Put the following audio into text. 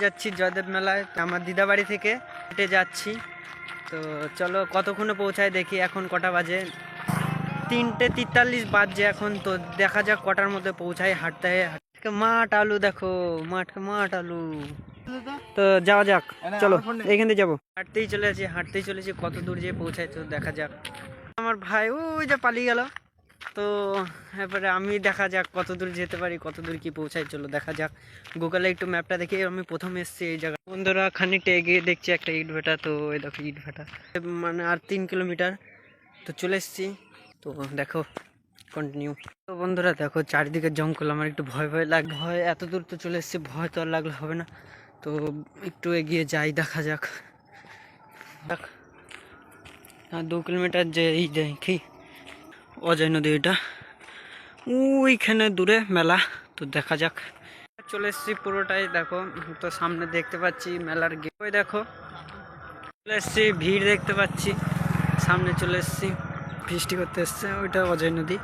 যাচ্ছি জয়দেব মেলায়, আমার দিদা বাড়ি থেকে হেঁটে যাচ্ছি। তো চলো কতক্ষণে পৌঁছায় দেখি। এখন কটা বাজে? 3:43 বাজছে এখন। তো দেখা যাক কটার মধ্যে পৌঁছায়। হাঁটতে হাঁটতে মাঠ আলু দেখো, মাঠ আলু। তো যাওয়া যাক, চলো এইখান থেকে যাবো। হাঁটতেই চলেছি কত দূর যেয়ে পৌঁছায় তো দেখা যাক। আমার ভাই ওই যে পালিয়ে গেল। তো এরপরে আমি দেখা যাক কত দূর যেতে পারি, কত দূর কি পৌঁছাই। চলো দেখা যাক। গুগলে একটু ম্যাপটা দেখি। আমি প্রথম এসেছি এই জায়গা। বন্ধুরা খানিকটা এগিয়ে দেখছি একটা ইট ভাটা। তো এই দেখো ইট ভাটা, মানে আর 3 কিলোমিটার তো চলে এসেছি। তো দেখো কন্টিনিউ। তো বন্ধুরা দেখো চারিদিকে জঙ্গল, আমার একটু ভয় ভয় এত দূর তো চলে এসেছি, ভয় তো আর লাগলে হবে না। তো একটু এগিয়ে যাই, দেখা যাক। 2 কিলোমিটার যে এই দেখি অজয় নদী, এটা ওইখানে দূরে মেলা। তো দেখা যাক। চলে এসেছি পুরোটাই দেখো। তো সামনে দেখতে পাচ্ছি মেলার গেট। ওই দেখো চলে এসেছি, ভিড় দেখতে পাচ্ছি। সামনে চলে এসেছি, বৃষ্টি করতে এসছে। ওইটা অজয় নদী।